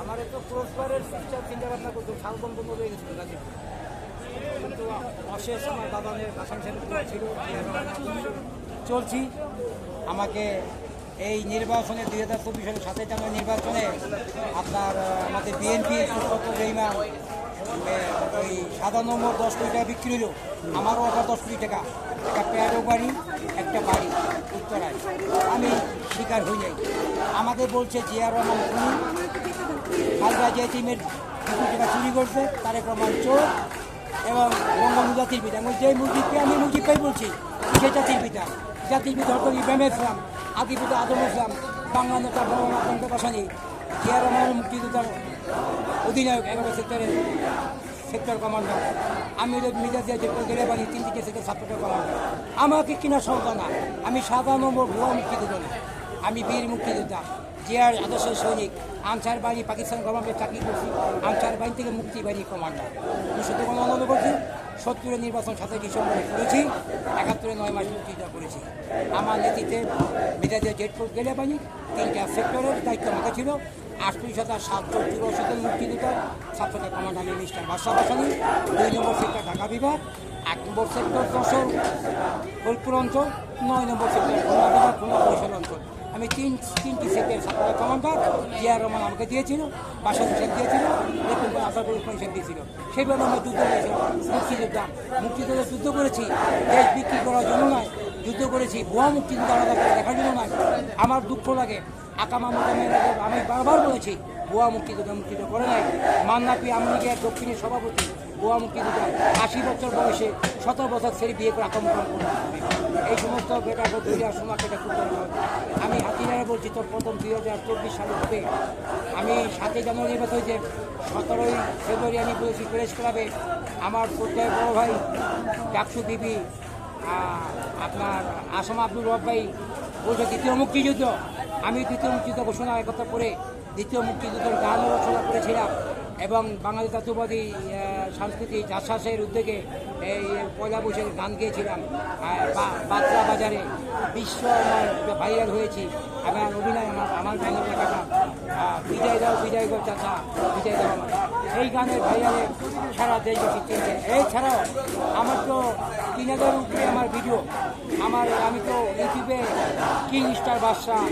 আমার তো ক্রসবারের চিন্তা ভাবনা করতো শালবন বন্ধ হয়ে গেছিল গাজীপুর, কিন্তু অশেষ আমার বাবানের আসাম সেন্টার ছিল চলছি। আমাকে এই নির্বাচনে 2024 সালের 7 জানুয়ারি নির্বাচনে আপনার আমাদের বিএনপি রহিমান ওই 7 নম্বর 10 কোটি টাকা বিক্রি হলো, আমারও ওটা 10 কোটি টাকা, একটা প্যারো বাড়ি একটা বাড়ি উত্তরায়, আমি শিকার হয়ে যাই। আমাদের বলছে জিয়া রহমান খুনি, খালদা জিয়া টিমের 2 কোটি টাকা চুরি করছে, তার প্রমাণ চোর এবং বঙ্গবন্ধু জাতির পিতা। আমি যে মুজিবকে আমি মুজিব ভাই বলছি, সে জাতির পিতা। জাতির পিতা হতো ইব্রাহিম ইসলাম, আদি পিতা আদম ইসলাম, বাংলা নেতা বঙ্গবন্ধু বাসানি, জিয়া রহমান মুক্তিযোদ্ধার অধিনায়ক, 11 সেক্টর কমান্ডার। আমি মিজাজ গেলে বাড়ি 3 থেকে সেক্টর কমান্ডার। আমাকে কিনা সন্তান না, আমি 7 নম্বর ভুয়া মুক্তিযোদ্ধা না, আমি বীর মুক্তিযোদ্ধা, জিয়ার আদর্শের সৈনিক। আনসার বাহিনী পাকিস্তান গভর্নমেন্টের চাকরি করছি, আনসার বাহিনী থেকে মুক্তি বাহিনী কমান্ডার। আমি শুধু কোনো আনন্দ করছি, 70 নির্বাচন 7 ডিসেম্বরে করেছি, 71 9 মাস মুক্তিযোদ্ধা করেছি। আমার নেতৃত্বে মেজাজের জেটফোর্স গেলে বাহিনী 3টা সেক্টরের দায়িত্ব আমাকে ছিল। 38,784 জন মুক্তিযোদ্ধা, 7টা কমান্ডার আমি মিস্টার বাদশাহ বাসানি। 2 নম্বর সেক্টর ঢাকা বিভাগ, 1 নম্বর সেক্টর যশোর ফরিদপুর অঞ্চল, 9 নম্বর সেক্টর খুলনা বিভাগ, খুলনা বরিশাল অঞ্চল। আমি তিনটি সেক্টর 7টা কমান্ডার। জিয়া রহমান আমাকে দিয়েছিল, বাসা হিসেব দিয়েছিল, দেখুন আশাপুর হিসেব দিয়েছিল। সেইভাবে আমরা যুদ্ধ করেছিলাম, মুক্তিযোদ্ধা যুদ্ধ করেছি, দেশ বিক্রি করার জন্য নয়, যুদ্ধ করেছি ভুয়া মুক্তিযোদ্ধা আলাদা করে দেখার জন্য নয়। আমার দুঃখ লাগে, আকামা মোকামের আমি বারবার বলেছি, ভুয়া মুক্তিযোদ্ধা করে নাই। মান্নাপি আমলিগের দক্ষিণের সভাপতি, ভুয়া মুক্তিযোদ্ধা, 80 বছর বয়সে 17 বছর ছেড়ে বিয়ে করে আকামকরণ করে। এই সমস্ত বেটার তৈরি আর সোনাকে এটা করতে হবে। আমি হাতিনারা বলছি, তোর প্রথম 2024 সালে হবে। আমি 7 জানুয়ারি নির্বাচন হয়েছে, 17 ফেব্রুয়ারি আমি বলেছি প্রেস ক্লাবে, আমার শ্রদ্ধায় বড় ভাই ডাকসু দিবি আপনার আসাম আব্দুল রব ভাই বলছে দ্বিতীয় মুক্তিযুদ্ধ। আমি দ্বিতীয় মুক্তিযুদ্ধ ঘোষণা একথা করে দ্বিতীয় মুক্তিযুদ্ধের গানও রচনা করেছিলাম এবং বাঙালি জাতীয়বাদী সাংস্কৃতিক জাসাসের উদ্যোগে এই পয়লা বৈশাখের গান গিয়েছিলাম বাতরা বাজারে, বিশ্ব ভাইরাল হয়েছি। আমার অভিনয় আমার গানের লেখাটা বিজয় দাও চাচা বিজয় দাও আমার, এই গানের ভাইরালে সারা দেশবাসী চিনছে। এছাড়াও আমার তো 3000 উপরে আমার ভিডিও, আমি তো ইউটিউবে কিং স্টার বাদশাহ,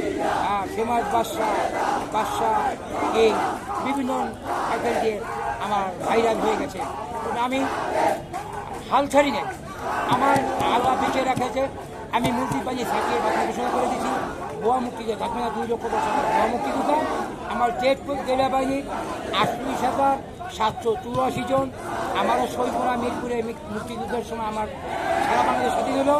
ফেমাস বাদশাহ কিং বিভিন্ন টাইটেল দিয়ে আমার ভাইরাল হয়ে গেছে। আমি হাল ছাড়ি নেই, আমার আল্লাহ বেঁচে রাখেছে। আমি মুক্তিবাজি সাকিয়ে বাকি ঘোষণা করে দিয়েছি, ভুয়া মুক্তিযোদ্ধা থাকবে না, 2 লক্ষ বছর ভুয়া মুক্তিযোদ্ধা। আমার জেটফোর্স গেলা বাহিনী 38,784 জন। আমারও সৈপুরা মিরপুরে মুক্তিযুদ্ধের সময় আমার সারা বাংলাদেশ স্বাধীন হলো।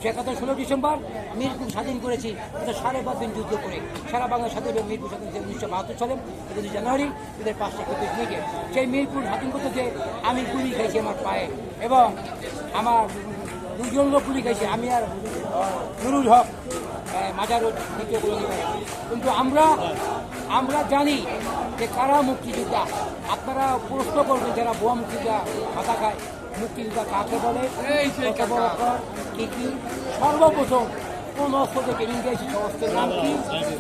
16 ডিসেম্বর মিরপুর স্বাধীন করেছি, এটা 5.5 দিন যুদ্ধ করে সারা বাংলা স্বাধীন হলো। মিরপুর স্বাধীন 1972 সালে 21 জানুয়ারি 5:31 মিনিটে। সেই মিরপুর স্বাধীন করতে যে আমি গুলি খাইছি আমার পায়ে, এবং আমার 2 জন লোক গুলি খাইছে, আমি আর নুরুল হক মাজারও দ্বিতীয় গুলি খাই। কিন্তু আমরা জানি যে কারা মুক্তিযোদ্ধা। আপনারা প্রশ্ন করবেন যারা ভুয়া মুক্তিযোদ্ধা মাথা খায়, মুক্তিযোদ্ধা কাকে বলে, কত বড় কর, কী কী। সর্বপ্রথম কোন অস্ত্র থেকে ট্রেনিং দিয়েছি, অস্ত্রের নাম কি,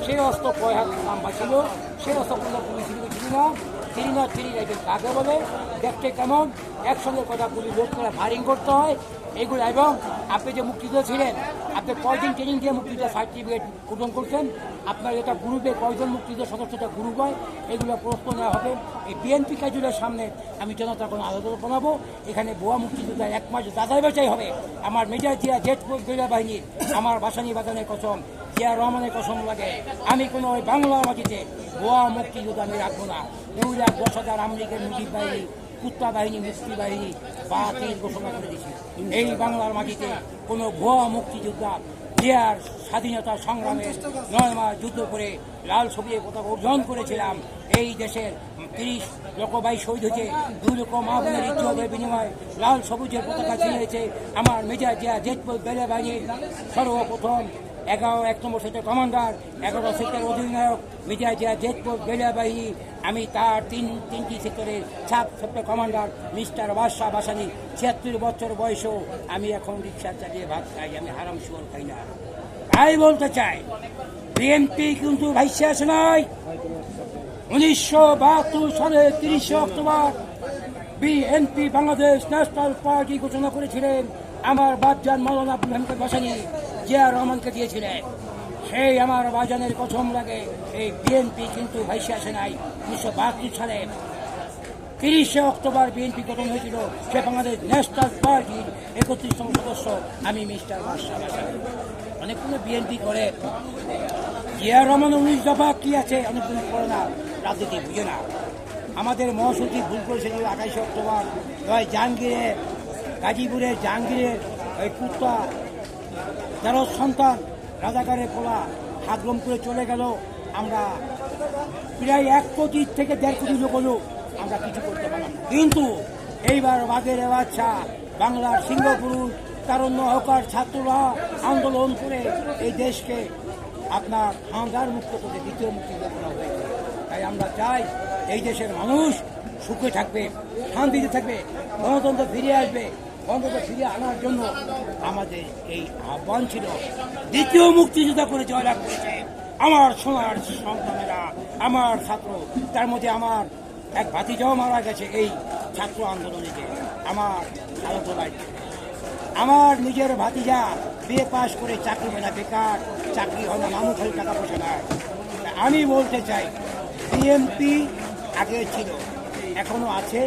সেই অস্ত্র কয় হাত নাম্বার ছিল, সেই অস্ত্র কোনো পুলিশ ছিল না, থ্রি রাইফেল কাকে বলে, দেখতে কেমন, একসঙ্গে কথা পুলিশ লোড করে ফায়ারিং করতে হয় এগুলো। এবং আপনি যে মুক্তিযোদ্ধা ছিলেন, আপনি কয়দিন ট্রেনিং দিয়ে মুক্তিযোদ্ধা সার্টিফিকেট প্রদান করছেন, আপনার এটা গ্রুপে কয়জন মুক্তিযোদ্ধা সদস্যটা গ্রুপ হয়, এগুলো প্রশ্ন নেওয়া হবে। এই বিএনপি কাজুলের সামনে আমি জনতার কোনো আলোচনা বানাবো। এখানে ভুয়া মুক্তিযোদ্ধা 1 মাস যাচাই বাছাই হবে। আমার মেজর জিয়া জেটফোর্স গেলা বাহিনীর আমার বাসানি বাজানের কসম, জিয়া রহমানের কসম লাগে, আমি কোনো ওই বাংলার মাটিতে ভুয়া মুক্তিযোদ্ধা আমি রাখবো না। 2,10,000 আমেরিকান মুজিব বাহিনী, কুত্তা বাহিনী, মুক্তি বাহিনী বাতিল ঘোষণা করে দিয়েছে। এই বাংলার মাটিতে কোনো ভুয়া মুক্তিযোদ্ধা জিয়ার স্বাধীনতা সংগ্রামে 9 মাস যুদ্ধ করে লাল সবুজের পতাকা অর্জন করেছিলাম। এই দেশের 30 লক্ষ ভাই শহীদ হয়েছে, 2 লক্ষ মা বোনের ইজ্জতের বিনিময়ে লাল সবুজের পতাকা ছিনিয়েছে আমার মেজর জিয়া জেটফোর্স গেলা বাহিনীর সর্বপ্রথম 1 নম্বর সেক্টর কমান্ডার, 11 সেক্টর অধিনায়ক মেজর জিয়া জেটফোর্স গেলা বাহিনী। আমি তার তিনটি সেক্টরের 7 সেক্টর কমান্ডার মিস্টার বাদশাহ বাসানি। 76 বছর বয়সেও আমি এখন রিক্সা চালিয়ে ভাত খাই, আমি হারাম শুয়োর খাই না। তাই বলতে চাই বিএনপি কিন্তু ভাইসে আসে নাই। 1972 সালে 30 October BNP Bangladesh national party ঘোষণা করেছিলেন। আমার বাপজান মাওলানা আব্দুল হামিদ ভাসানী জিয়া রহমানকে দিয়েছিলেন। সেই আমার বাজানের কসম লাগে, এই বিএনপি কিন্তু ভাইসে আসে নাই। 1972 সালে 30 অক্টোবর বিএনপি গঠন হয়েছিল। সে বাংলাদেশ ন্যাশনাল পার্টির 31তম সদস্য আমি মিস্টার বাদশা ভাসানী। অনেকগুলো বিএনপি করে, জিয়া রহমান 19 দফা কি আছে অনেকগুলো করে না, রাজনীতি বুঝে না। আমাদের মহাসচিব ভুল করেছিল 28 অক্টোবর জাহাঙ্গীরে, গাজীপুরের জাহাঙ্গীরের ওই কুত্তা 13 সন্তান রাজাকারের পোলা হাতগম করে চলে গেল। আমরা প্রায় 1 কোটি থেকে 1.5 কোটি লোক হলো, আমরা কিছু করতে পারলাম না। কিন্তু এইবার বাঘের বাচ্চা বাংলার সিংহপুরুষ তারুণ্য হকার ছাত্ররা আন্দোলন করে এই দেশকে আপনার হাঙ্গার মুক্ত করে দ্বিতীয় মুক্তিযুদ্ধ করা হয়েছে। তাই আমরা চাই এই দেশের মানুষ সুখে থাকবে, শান্তিতে থাকবে, গণতন্ত্র ফিরে আসবে। গণতন্ত্র ফিরে আনার জন্য আমাদের এই আহ্বান ছিল। দ্বিতীয় মুক্তিযুদ্ধ করে জয়লাভ করেছে আমার সোনার সন্তানেরা, আমার ছাত্র। তার মধ্যে আমার এক ভাতিজাও মারা গেছে এই ছাত্র আন্দোলনে। আমার খালাতো ভাই, আমার নিজের ভাতিজা বিএ পাশ করে চাকরি হয় না, বেকার, চাকরি হয় না, মামু খালি টাকা পয়সা নেয়। আমি বলতে চাই বিএনপি আগে ছিল, এখনো আছে,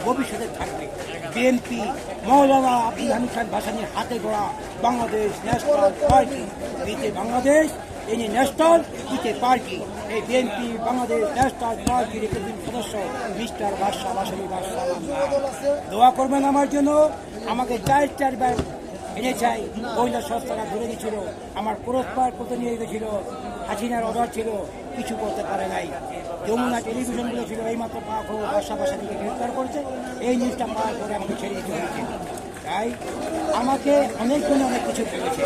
ভবিষ্যতে থাকবে। বিএনপি মাওলানা আব্দুল হামিদ ভাসানীর হাতে গড়া বাংলাদেশ ন্যাশনাল পার্টি, বিতে বাংলাদেশ ইনি ন্যাশনাল, বিতে পার্টি। এই বিএনপি বাংলাদেশ ন্যাশনাল পার্টির 31 সদস্য মিস্টার বাদশা ভাসানী। দোয়া করবেন আমার জন্য। আমাকে 4বার এনে চাই, গোয়েন্দা সংস্থারা ধরে দিয়েছিল, আমার পুরস্কার করতে নিয়ে গেছিল, হাসিনার অর্ডার ছিল, কিছু করতে পারে নাই। যমুনা টেলিভিশনগুলো ছিল, এইমাত্র বাদশা ভাসানীকে গ্রেফতার করেছে, এই নিউজটা পাওয়ার পরে আমাকে ছেড়ে দিতে হয়েছে। তাই আমাকে অনেকজনে অনেক কিছু বলেছে,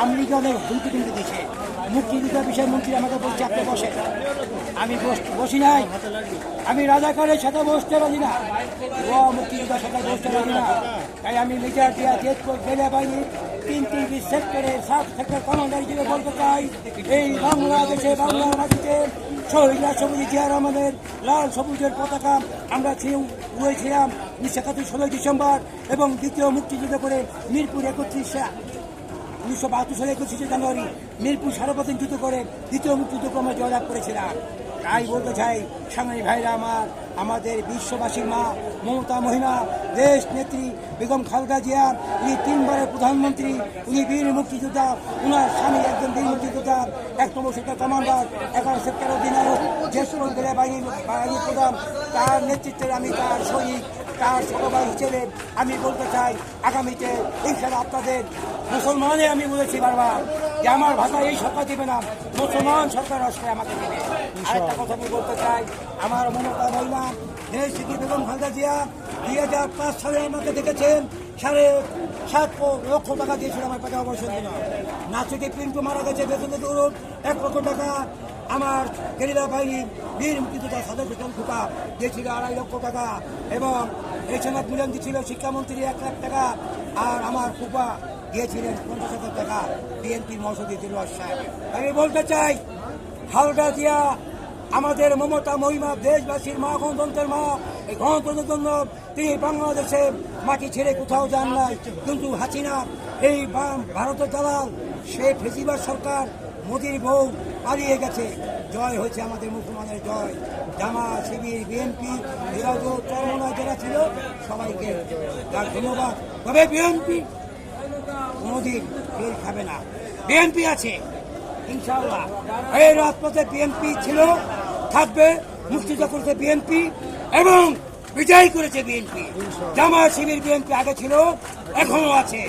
আমলিকে অনেক হুমকি টুমকি দিয়েছে। মুক্তিযুদ্ধ বিষয় মন্ত্রী আমাকে বলছে আপনি বসে, আমি বসি নাই। আমি রাজাকারের সাথে বসতে পারি না, মুক্তিযোদ্ধার সাথে বসতে পারি না। তাই আমি মিডিয়া দিয়া জেলা বাহিনী 3টি সেক্টরে সাব সেক্টর কমান্ডার হিসেবে বলতে চাই, এই বাংলাদেশে বাংলার মাটিতে শহীদ রাষ্ট্রপতি জিয়া রহমানের লাল সবুজের পতাকা আমরা উড়েছিলাম 1971 16 ডিসেম্বর, এবং দ্বিতীয় মুক্তিযুদ্ধ করে মিরপুর 1972 সালে 21 জানুয়ারি মিরপুর সারাপতিন যুদ্ধ করে দ্বিতীয় মুক্তিযুদ্ধ আমরা জয়লাভ করেছিলাম। তাই বলতে চাই সাংবাদিক ভাইরা আমার, আমাদের বিশ্ববাসীর মা মমতা মহিমা, দেশ নেত্রী বেগম খালেদা জিয়া, উনি 3বারের প্রধানমন্ত্রী, উনি বীর মুক্তিযোদ্ধা, ওনার স্বামী একজন বীর মুক্তিযোদ্ধা, 1 নম্বর সেক্টর কমান্ডার, 11 সেক্টর অধিনায়ক, জ্যেষ্ঠ জেলা বাহিনী প্রধান। তার নেতৃত্বে আমি তার সৈনিক, তার ছোট ভাই হিসেবে আমি বলতে চাই আগামীতে ইনশাআল্লাহ আপনাদের মুসলমানে আমি বলেছি বারবার যে আমার ভাষা এই সরকার দেবে না, মুসলমান সরকার আসলে আমাকে দেবে। আরেকটা কথা আমি বলতে চাই, আমার মমতা মহিলা দেশ থেকে বেগম খালেদা জিয়া 2005 সালে আমাকে দেখেছেন, 7.5 লক্ষ টাকা দিয়েছিল আমার টাকা অবসর দিন। নাচুকে পিন্টু মারা গেছে, বেতনে দৌড় 1 লক্ষ টাকা। আমার গেরিলা বাহিনী বীর মুক্তিযোদ্ধা সাদের বেতন খুকা দিয়েছিল 2.5 লক্ষ টাকা, এবং রেশনাথ মিলন দিয়েছিল শিক্ষামন্ত্রী 1 লাখ টাকা, আর আমার খুপা দিয়েছিলেন 50,000 টাকা বিএনপির মহাসচিব দিলওয়ার সাহেব। আমি বলতে চাই খালেদা জিয়া আমাদের মমতা মহিমা, দেশবাসীর মা, গণতন্ত্রের মা। এই গণতন্ত্রের জন্য তিনি বাংলাদেশে মাটি ছেড়ে কোথাও যান নাই। কিন্তু হাসিনা এই ভারতের দালাল, সে ফেসিবাদ সরকার, মোদির বউ পালিয়ে গেছে। জয় হয়েছে আমাদের মুসলমানের জয়। জামাত, শিবির, বিএনপি, চরমনা যারা ছিল সবাইকে তার ধন্যবাদ। তবে বিএনপি কোনোদিন ফেল খাবে না, বিএনপি আছে ইনশাআল্লাহ। এই রাজপথে বিএনপি ছিল, থাকবে, মুক্তিযুদ্ধ করেছে বিএনপি এবং বিজয় করেছে বিএনপি। জামাত, শিবির, বিএনপি আগে ছিল, এখনো আছে।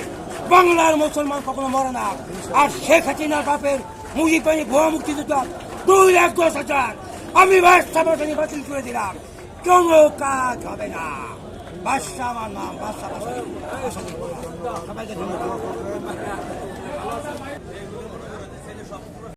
বাংলার মুসলমান কখনো মরে না। আর শেখ হাসিনার বাপের মুজিবানী ভুয়া মুক্তিযোদ্ধা 2,10,000 আমি বাদশা ভাসানী বাতিল করে দিলাম, কোনো কাজ হবে না। বাদশা আমার নাম, বাদশা ভাসানী। সবাইকে ধন্যবাদ।